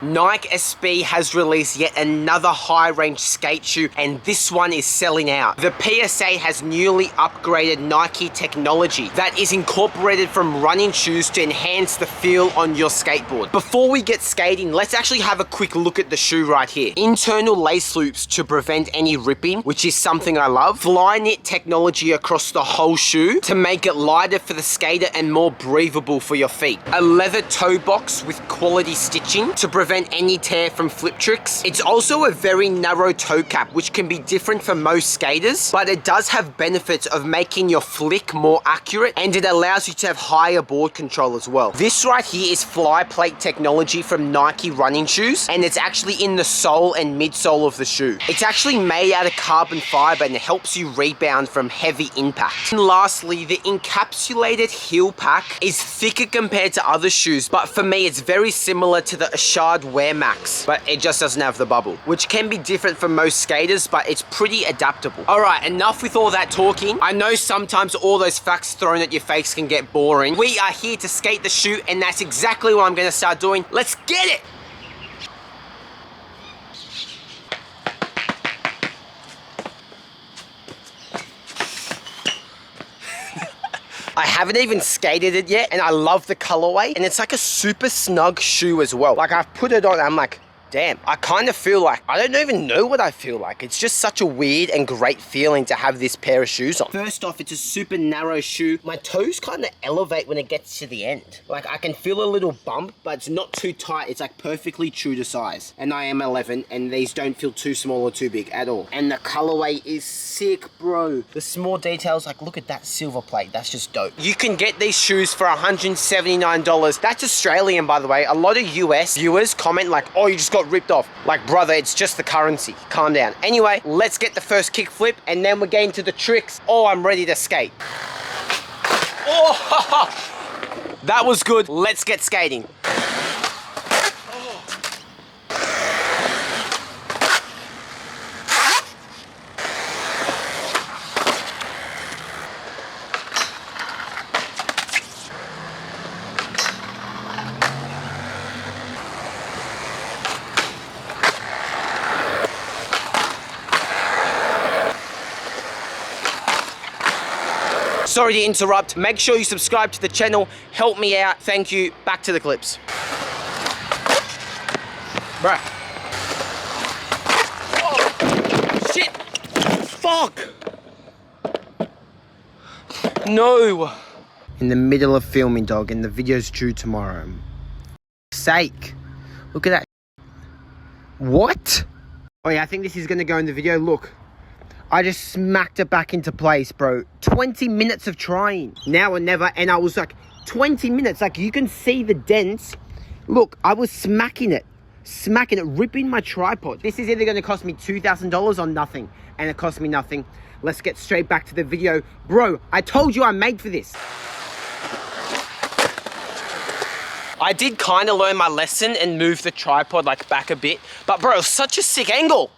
Nike SB has released yet another high-range skate shoe, and this one is selling out. The PS8 has newly upgraded Nike technology that is incorporated from running shoes to enhance the feel on your skateboard. Before we get skating, let's actually have a quick look at the shoe right here. Internal lace loops to prevent any ripping, which is something I love. Fly knit technology across the whole shoe to make it lighter for the skater and more breathable for your feet. A leather toe box with quality stitching to prevent any tear from flip tricks. It's also a very narrow toe cap, which can be different for most skaters, but it does have benefits of making your flick more accurate, and it allows you to have higher board control as well. This right here is fly plate technology from Nike running shoes, and it's actually in the sole and midsole of the shoe. It's actually made out of carbon fiber and it helps you rebound from heavy impact. And lastly, the encapsulated heel pack is thicker compared to other shoes, but for me it's very similar to the Ashard Wear Max, but it just doesn't have the bubble, which can be different for most skaters, but it's pretty adaptable. Alright, enough with all that talking. I know sometimes all those facts thrown at your face can get boring. We are here to skate the shoe, and that's exactly what I'm going to start doing. Let's get it! I haven't even skated it yet, and I love the colorway, and it's like a super snug shoe as well. Like, I've put it on, I'm like, damn, I kind of feel like, I don't even know what I feel like. It's just such a weird and great feeling to have this pair of shoes on. First off, it's a super narrow shoe. My toes kind of elevate when it gets to the end. Like, I can feel a little bump, but it's not too tight. It's like perfectly true to size. And I am 11, and these don't feel too small or too big at all. And the colorway is sick, bro. The small details, like, look at that silver plate. That's just dope. You can get these shoes for $179. That's Australian, by the way. A lot of US viewers comment like, oh, you just got ripped off. Like, brother, it's just the currency. Calm down. Anyway, let's get the first kick flip, and then we're getting to the tricks. Oh, I'm ready to skate. Oh, that was good. Let's get skating. Sorry to interrupt. Make sure you subscribe to the channel. Help me out. Thank you. Back to the clips. Bruh. Oh, shit. Fuck. No. In the middle of filming, dog, and the video's due tomorrow. Sake. Look at that. What? Oh yeah, I think this is gonna go in the video. Look. I just smacked it back into place, bro. 20 minutes of trying. Now or never. And I was like, 20 minutes. Like, you can see the dents. Look, I was smacking it, ripping my tripod. This is either going to cost me $2,000 or nothing. And it cost me nothing. Let's get straight back to the video. Bro, I told you I'm made for this. I did kind of learn my lesson and move the tripod like back a bit. But bro, it was such a sick angle.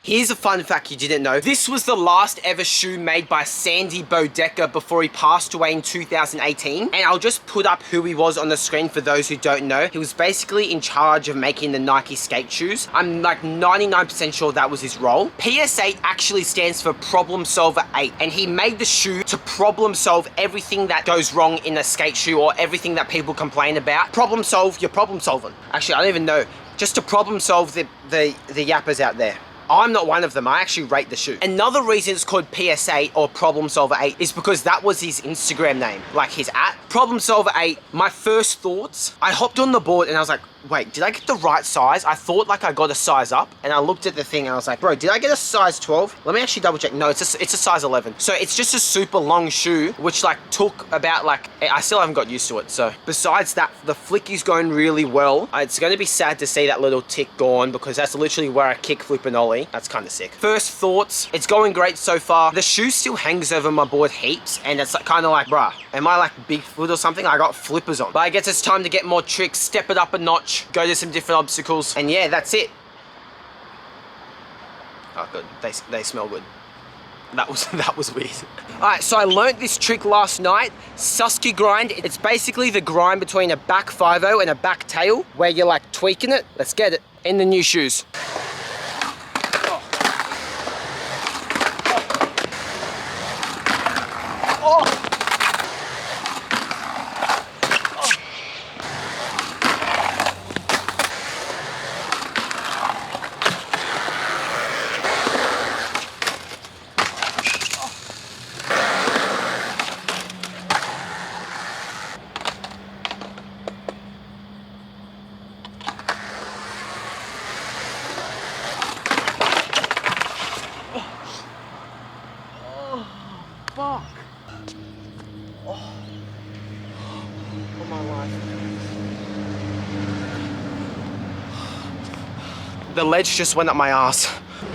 Here's a fun fact you didn't know. This was the last ever shoe made by Sandy Bodecker before he passed away in 2018. And I'll just put up who he was on the screen for those who don't know. He was basically in charge of making the Nike skate shoes. I'm like 99% sure that was his role. PS8 actually stands for Problem Solver 8. And he made the shoe to problem solve everything that goes wrong in a skate shoe or everything that people complain about. Problem solve, you're problem solving. Actually, I don't even know. Just to problem solve the yappers out there. I'm not one of them. I actually rate the shoe. Another reason it's called PS8 or Problem Solver 8 is because that was his Instagram name, like his @ Problem Solver 8. My first thoughts, I hopped on the board and I was like, wait, did I get the right size? I thought like I got a size up, and I looked at the thing and I was like, bro, did I get a size 12? Let me actually double check. No, it's a size 11. So it's just a super long shoe, which like took about like, I still haven't got used to it. So besides that, the flick is going really well. It's going to be sad to see that little tick gone, because that's literally where I kick, flip and ollie. That's kind of sick. First thoughts, it's going great so far. The shoe still hangs over my board heaps, and it's kind of like, bruh, am I like Bigfoot or something? I got flippers on. But I guess it's time to get more tricks, step it up a notch, go to some different obstacles, and yeah, that's it. Oh, good. They smell good. That was weird. Alright, so I learnt this trick last night. Susky grind. It's basically the grind between a back 5-0 and a back tail, where you're like tweaking it. Let's get it in the new shoes. Fuck. Oh my life. The ledge just went up my ass.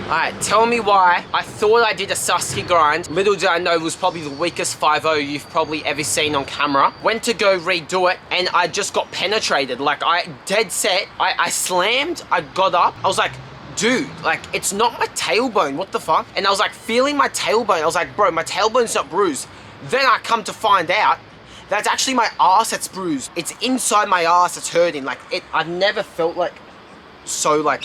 Alright, tell me why I thought I did a Susky grind. Little did I know it was probably the weakest 5-0 you've probably ever seen on camera. Went to go redo it and I just got penetrated. Like I dead set, I slammed, I got up, I was like, dude, like, it's not my tailbone, what the fuck? And I was like feeling my tailbone. I was like, bro, my tailbone's not bruised. Then I come to find out that's actually my ass that's bruised. It's inside my ass that's hurting. Like, I've never felt like so, like,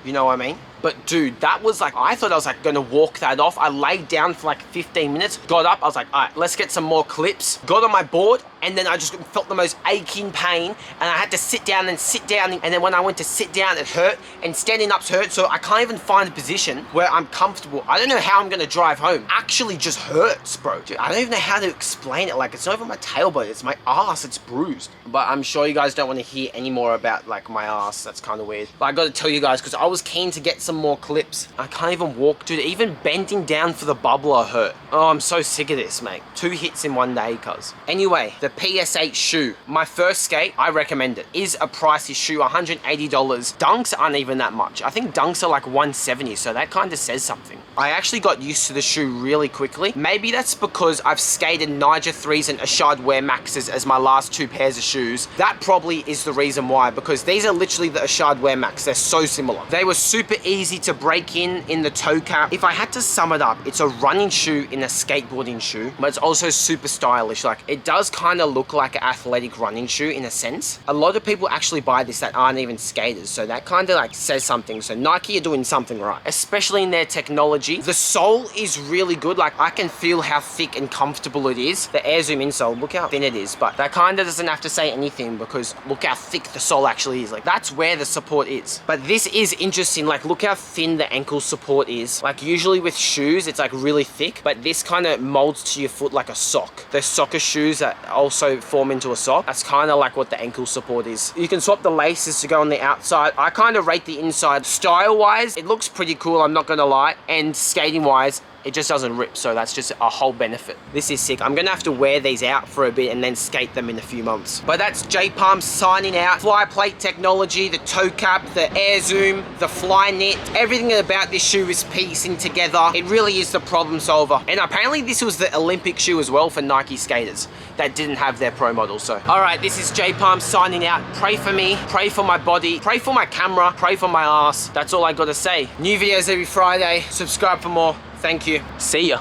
you know what I mean? But dude, that was like, I thought I was like gonna walk that off. I laid down for like 15 minutes, got up, I was like, all right, let's get some more clips. Got on my board, and then I just felt the most aching pain, and I had to sit down, and then when I went to sit down, it hurt, and standing up's hurt, so I can't even find a position where I'm comfortable. I don't know how I'm gonna drive home. Actually just hurts, bro. Dude, I don't even know how to explain it. Like, it's not even my tailbone, it's my ass, it's bruised. But I'm sure you guys don't want to hear any more about like my ass. That's kind of weird. But I gotta tell you guys, because I was keen to get some more clips. I can't even walk, dude. Even bending down for the bubbler hurt. Oh, I'm so sick of this, mate. 2 hits in 1 day, cuz. Anyway, the PS8 shoe. My first skate, I recommend it. Is a pricey shoe, $180. Dunks aren't even that much. I think Dunks are like $170, so that kind of says something. I actually got used to the shoe really quickly. Maybe that's because I've skated Niger 3s and Ashard Wear Maxes as my last 2 pairs of shoes. That probably is the reason why, because these are literally the Ashard Wear Max. They're so similar. They were super easy to break in the toe cap. If I had to sum it up, it's a running shoe in a skateboarding shoe, but it's also super stylish. Like, it does kind of look like an athletic running shoe in a sense. A lot of people actually buy this that aren't even skaters, so that kind of like says something. So Nike are doing something right, especially in their technology. The sole is really good. Like, I can feel how thick and comfortable it is. The Air Zoom insole, look how thin it is, but that kind of doesn't have to say anything because look how thick the sole actually is. Like, that's where the support is. But this is interesting. Like, look how thin the ankle support is. Like, usually with shoes, it's like really thick, but this kind of molds to your foot like a sock. The soccer shoes that also form into a sock, that's kind of like what the ankle support is. You can swap the laces to go on the outside. I kind of rate the inside. Style wise, it looks pretty cool, I'm not gonna lie, and skating wise, it just doesn't rip, so that's just a whole benefit. This is sick. I'm gonna have to wear these out for a bit and then skate them in a few months. But that's J-Palm signing out. Fly plate technology, the toe cap, the Air Zoom, the fly knit, everything about this shoe is piecing together. It really is the problem solver. And apparently this was the Olympic shoe as well for Nike skaters that didn't have their pro model. So, all right, this is J-Palm signing out. Pray for me, pray for my body, pray for my camera, pray for my ass. That's all I gotta say. New videos every Friday. Subscribe for more. Thank you. See ya.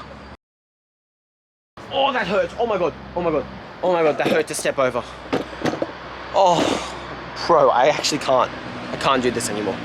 Oh, that hurts. Oh my God. Oh my God. Oh my God, that hurt to step over. Oh, bro, I actually can't. I can't do this anymore.